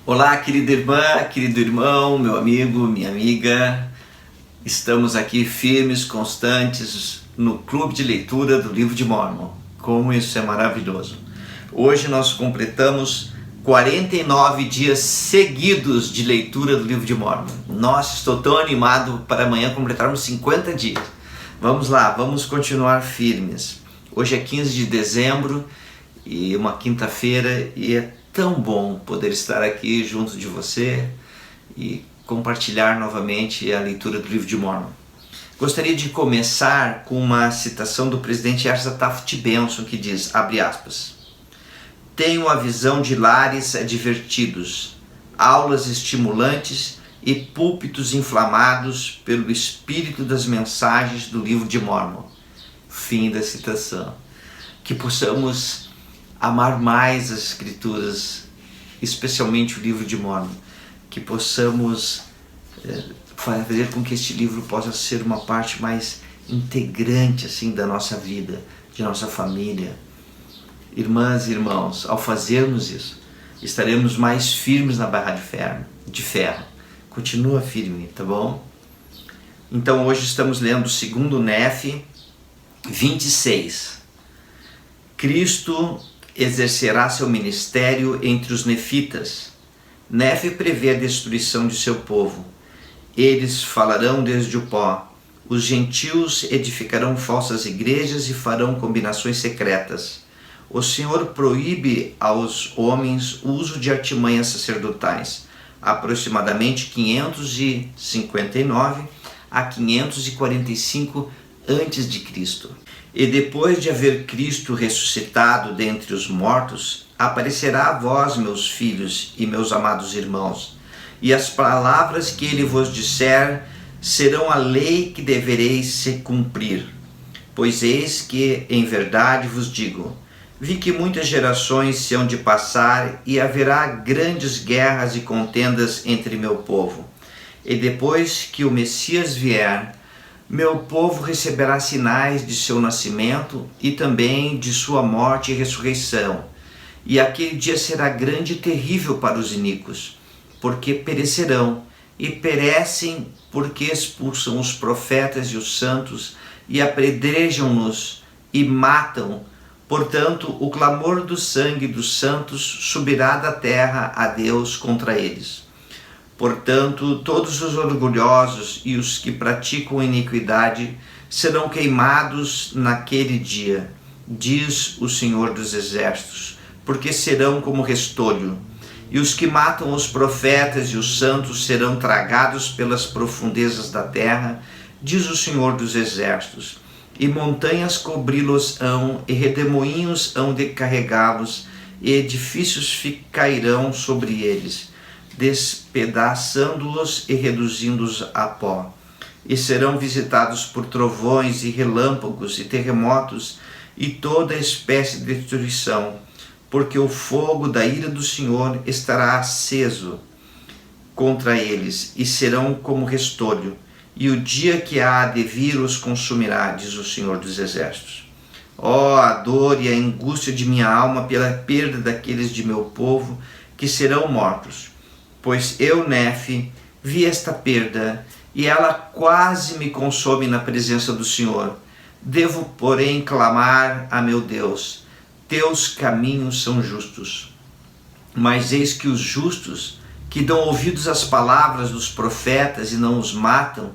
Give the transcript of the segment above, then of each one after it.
Olá, querida irmã, querido irmão, meu amigo, minha amiga. Estamos aqui firmes, constantes no clube de leitura do Livro de Mórmon. Como isso é maravilhoso. Hoje nós completamos 49 dias seguidos de leitura do Livro de Mórmon. Nossa, estou tão animado para amanhã completarmos 50 dias. Vamos lá, vamos continuar firmes. Hoje é 15 de dezembro e uma quinta-feira e é tão bom poder estar aqui junto de você e compartilhar novamente a leitura do Livro de Mórmon. Gostaria de começar com uma citação do presidente Asa Taft Benson que diz, abre aspas, tenho a visão de lares divertidos, aulas estimulantes e púlpitos inflamados pelo espírito das mensagens do Livro de Mórmon. Fim da citação. Que possamos amar mais as Escrituras, especialmente o Livro de Mórmon, que possamos fazer com que este livro possa ser uma parte mais integrante assim da nossa vida, de nossa família. Irmãs e irmãos, ao fazermos isso, estaremos mais firmes na barra de ferro. Continua firme, tá bom? Então hoje estamos lendo o segundo Nefe 26. Cristo exercerá seu ministério entre os nefitas. Nefe prevê a destruição de seu povo. Eles falarão desde o pó. Os gentios edificarão falsas igrejas e farão combinações secretas. O Senhor proíbe aos homens o uso de artimanhas sacerdotais. Aproximadamente 559 a 545 a.C. E depois de haver Cristo ressuscitado dentre os mortos, aparecerá a vós, meus filhos e meus amados irmãos, e as palavras que ele vos disser serão a lei que devereis se cumprir. Pois eis que, em verdade vos digo, vi que muitas gerações se hão de passar e haverá grandes guerras e contendas entre meu povo. E depois que o Messias vier, meu povo receberá sinais de seu nascimento e também de sua morte e ressurreição. E aquele dia será grande e terrível para os iníquos, porque perecerão, e perecem porque expulsam os profetas e os santos, e apedrejam-nos e matam. Portanto, o clamor do sangue dos santos subirá da terra a Deus contra eles. Portanto, todos os orgulhosos e os que praticam iniquidade serão queimados naquele dia, diz o Senhor dos Exércitos, porque serão como restolho. E os que matam os profetas e os santos serão tragados pelas profundezas da terra, diz o Senhor dos Exércitos. E montanhas cobri-los-ão, e redemoinhos hão de carregá-los, e edifícios cairão sobre eles, despedaçando-os e reduzindo-os a pó. E serão visitados por trovões e relâmpagos e terremotos e toda espécie de destruição, porque o fogo da ira do Senhor estará aceso contra eles, e serão como restolho, e o dia que há de vir os consumirá, diz o Senhor dos Exércitos. Ó, a dor e a angústia de minha alma pela perda daqueles de meu povo que serão mortos. Pois eu, Nefe, vi esta perda, e ela quase me consome na presença do Senhor. Devo, porém, clamar a meu Deus, teus caminhos são justos. Mas eis que os justos, que dão ouvidos às palavras dos profetas e não os matam,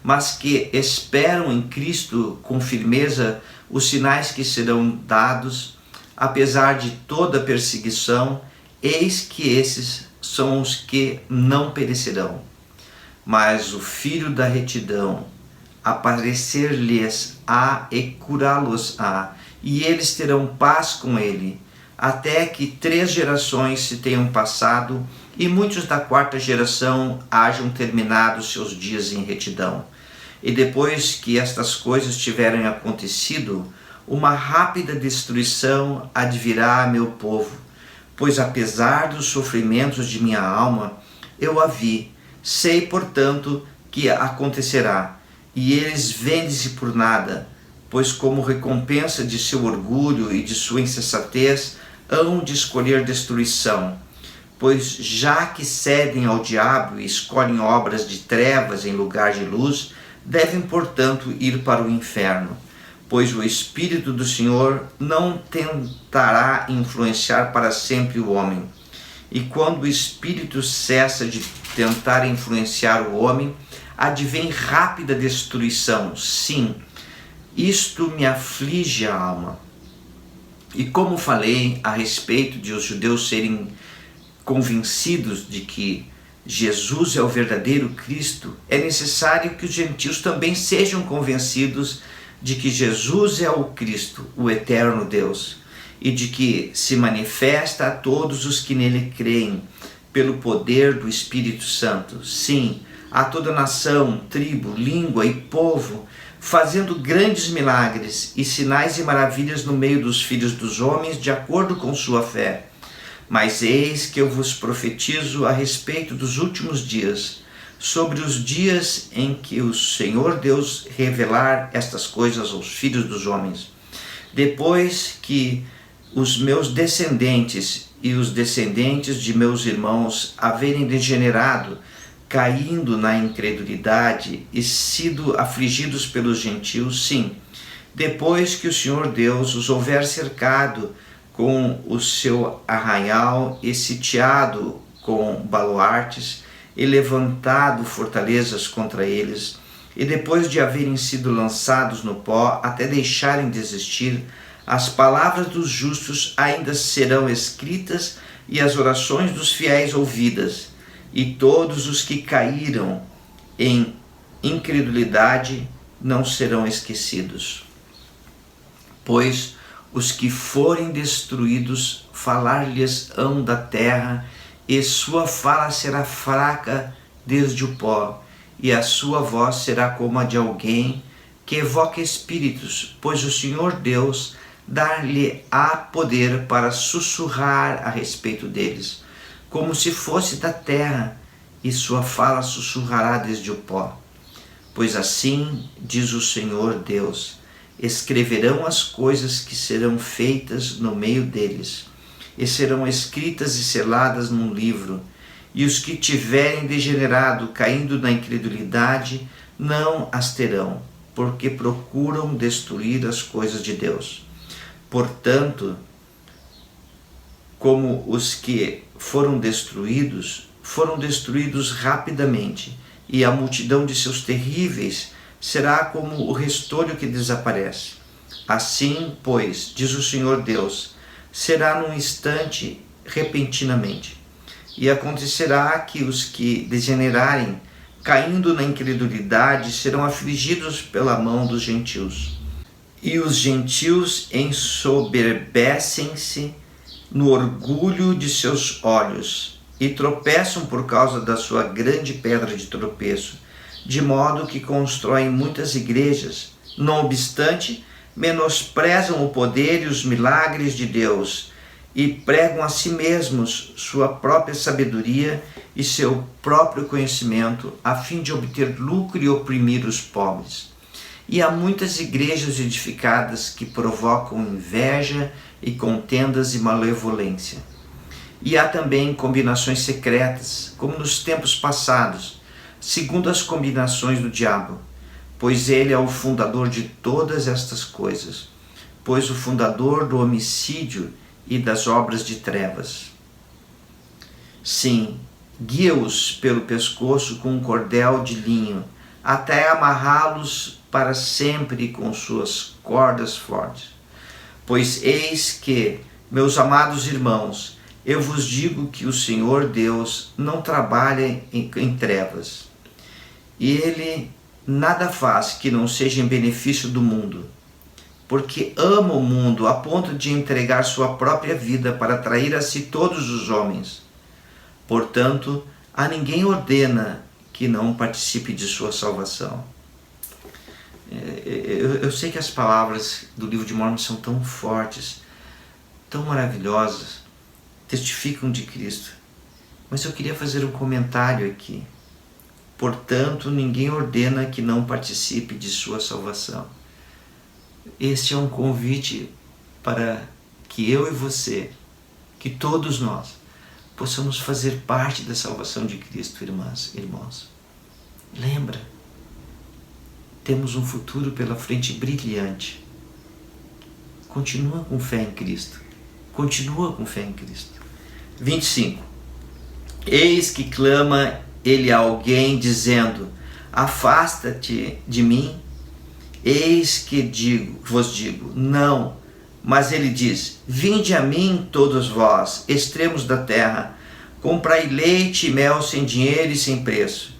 mas que esperam em Cristo com firmeza os sinais que serão dados, apesar de toda perseguição, eis que esses são os que não perecerão. Mas o Filho da retidão aparecer-lhes-á e curá-los-á, e eles terão paz com ele, até que 3 gerações se tenham passado e muitos da 4ª geração hajam terminado seus dias em retidão. E depois que estas coisas tiverem acontecido, uma rápida destruição advirá a meu povo, pois apesar dos sofrimentos de minha alma, eu a vi, sei, portanto, que acontecerá, e eles vendem-se por nada, pois como recompensa de seu orgulho e de sua insensatez, hão de escolher destruição. Pois já que cedem ao diabo e escolhem obras de trevas em lugar de luz, devem, portanto, ir para o inferno. Pois o Espírito do Senhor não tentará influenciar para sempre o homem. E quando o Espírito cessa de tentar influenciar o homem, advém rápida destruição. Sim, isto me aflige a alma. E como falei a respeito de os judeus serem convencidos de que Jesus é o verdadeiro Cristo, é necessário que os gentios também sejam convencidos de que Jesus é o Cristo, o eterno Deus, e de que se manifesta a todos os que nele creem, pelo poder do Espírito Santo. Sim, a toda nação, tribo, língua e povo, fazendo grandes milagres e sinais e maravilhas no meio dos filhos dos homens, de acordo com sua fé. Mas eis que eu vos profetizo a respeito dos últimos dias, sobre os dias em que o Senhor Deus revelar estas coisas aos filhos dos homens. Depois que os meus descendentes e os descendentes de meus irmãos haverem degenerado, caindo na incredulidade e sido afligidos pelos gentios, sim, depois que o Senhor Deus os houver cercado com o seu arraial e sitiado com baluartes e levantado fortalezas contra eles, e depois de haverem sido lançados no pó até deixarem de existir, as palavras dos justos ainda serão escritas e as orações dos fiéis ouvidas, e todos os que caíram em incredulidade não serão esquecidos. Pois os que forem destruídos, falar-lhes-ão da terra, e sua fala será fraca desde o pó, e a sua voz será como a de alguém que evoca espíritos, pois o Senhor Deus dar-lhe-á poder para sussurrar a respeito deles, como se fosse da terra, e sua fala sussurrará desde o pó. Pois assim diz o Senhor Deus: escreverão as coisas que serão feitas no meio deles, e serão escritas e seladas num livro, e os que tiverem degenerado, caindo na incredulidade, não as terão, porque procuram destruir as coisas de Deus. Portanto, como os que foram destruídos rapidamente, e a multidão de seus terríveis será como o restolho que desaparece. Assim, pois, diz o Senhor Deus, será num instante, repentinamente. E acontecerá que os que degenerarem, caindo na incredulidade, serão afligidos pela mão dos gentios. E os gentios ensoberbecem-se no orgulho de seus olhos, e tropeçam por causa da sua grande pedra de tropeço, de modo que constroem muitas igrejas. Não obstante, menosprezam o poder e os milagres de Deus, e pregam a si mesmos sua própria sabedoria e seu próprio conhecimento, a fim de obter lucro e oprimir os pobres. E há muitas igrejas edificadas que provocam inveja e contendas e malevolência. E há também combinações secretas, como nos tempos passados, segundo as combinações do diabo, pois ele é o fundador de todas estas coisas, pois o fundador do homicídio e das obras de trevas. Sim, guia-os pelo pescoço com um cordel de linho, até amarrá-los para sempre com suas cordas fortes. Pois eis que, meus amados irmãos, eu vos digo que o Senhor Deus não trabalha em trevas. E Ele nada faz que não seja em benefício do mundo, porque ama o mundo a ponto de entregar sua própria vida para atrair a si todos os homens. Portanto, a ninguém ordena que não participe de sua salvação. Eu sei que as palavras do livro de Mórmon são tão fortes, tão maravilhosas, testificam de Cristo. Mas eu queria fazer um comentário aqui. Portanto, ninguém ordena que não participe de sua salvação. Este é um convite para que eu e você, que todos nós, possamos fazer parte da salvação de Cristo, irmãs e irmãos. Lembra, temos um futuro pela frente brilhante. Continua com fé em Cristo. Continua com fé em Cristo. 25. Eis que clama ele a alguém, dizendo: afasta-te de mim. Eis que vos digo, não. Mas ele diz: vinde a mim todos vós, extremos da terra, comprai leite e mel sem dinheiro e sem preço.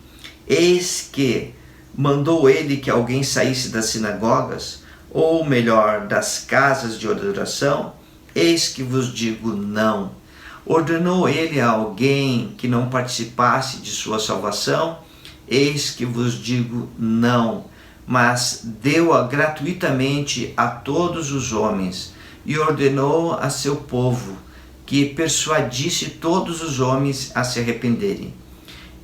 Eis que mandou ele que alguém saísse das sinagogas, ou melhor, das casas de adoração? Eis que vos digo, não. Ordenou ele a alguém que não participasse de sua salvação? Eis que vos digo, não. Mas deu-a gratuitamente a todos os homens, e ordenou a seu povo que persuadisse todos os homens a se arrependerem.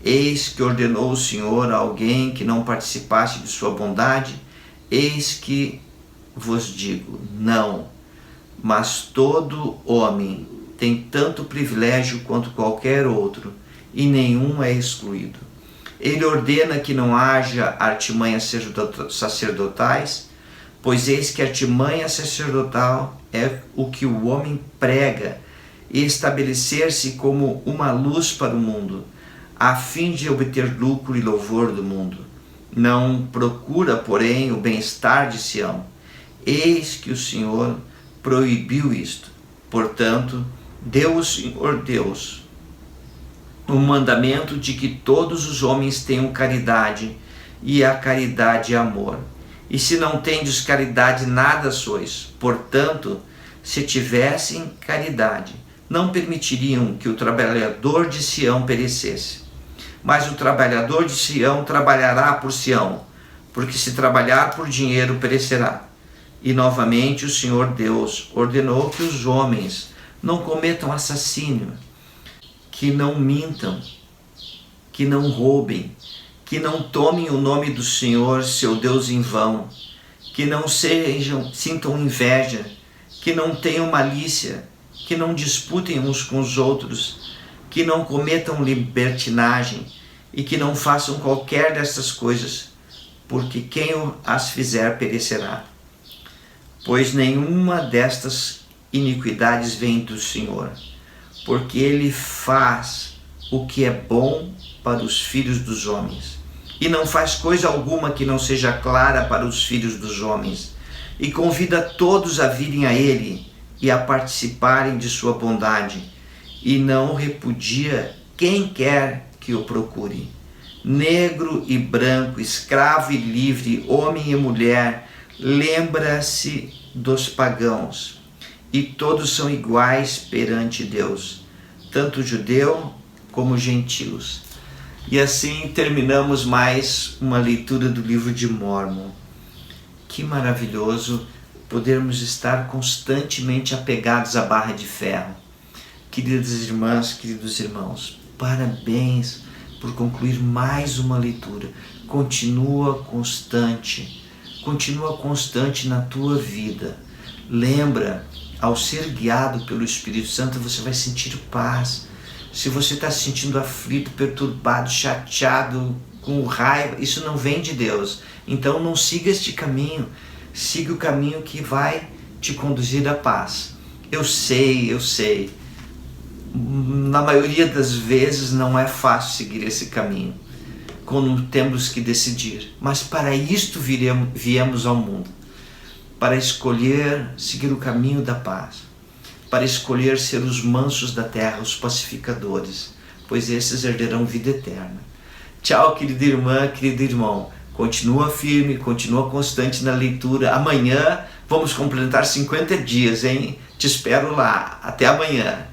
Eis que ordenou o Senhor a alguém que não participasse de sua bondade? Eis que vos digo, não. Mas todo homem tem tanto privilégio quanto qualquer outro, e nenhum é excluído. Ele ordena que não haja artimanhas sacerdotais, pois eis que a artimanha sacerdotal é o que o homem prega, e estabelecer-se como uma luz para o mundo, a fim de obter lucro e louvor do mundo. Não procura, porém, o bem-estar de Sião. Eis que o Senhor proibiu isto. Portanto, deu o Senhor Deus o mandamento de que todos os homens tenham caridade, e a caridade é amor. E se não tendes caridade, nada sois. Portanto, se tivessem caridade, não permitiriam que o trabalhador de Sião perecesse. Mas o trabalhador de Sião trabalhará por Sião, porque se trabalhar por dinheiro, perecerá. E novamente o Senhor Deus ordenou que os homens não cometam assassínio, que não mintam, que não roubem, que não tomem o nome do Senhor, seu Deus, em vão, que não sintam inveja, que não tenham malícia, que não disputem uns com os outros, que não cometam libertinagem e que não façam qualquer dessas coisas, porque quem as fizer perecerá. Pois nenhuma destas iniquidades vem do Senhor, porque Ele faz o que é bom para os filhos dos homens, e não faz coisa alguma que não seja clara para os filhos dos homens, e convida todos a virem a Ele e a participarem de sua bondade, e não repudia quem quer que o procure. Negro e branco, escravo e livre, homem e mulher, lembra-se dos pagãos, e todos são iguais perante Deus, tanto judeu como gentios. E assim terminamos mais uma leitura do livro de Mórmon. Que maravilhoso podermos estar constantemente apegados à barra de ferro. Queridas irmãs, queridos irmãos, parabéns por concluir mais uma leitura. Continua constante na tua vida. Lembra, ao ser guiado pelo Espírito Santo, você vai sentir paz. Se você está se sentindo aflito, perturbado, chateado, com raiva, isso não vem de Deus. Então não siga este caminho. Siga o caminho que vai te conduzir à paz. Eu sei. Na maioria das vezes não é fácil seguir esse caminho, quando temos que decidir. Mas para isto viemos ao mundo. Para escolher seguir o caminho da paz. Para escolher ser os mansos da terra, os pacificadores, pois esses herderão vida eterna. Tchau, querida irmã, querido irmão. Continua firme, continua constante na leitura. Amanhã vamos completar 50 dias, hein? Te espero lá. Até amanhã.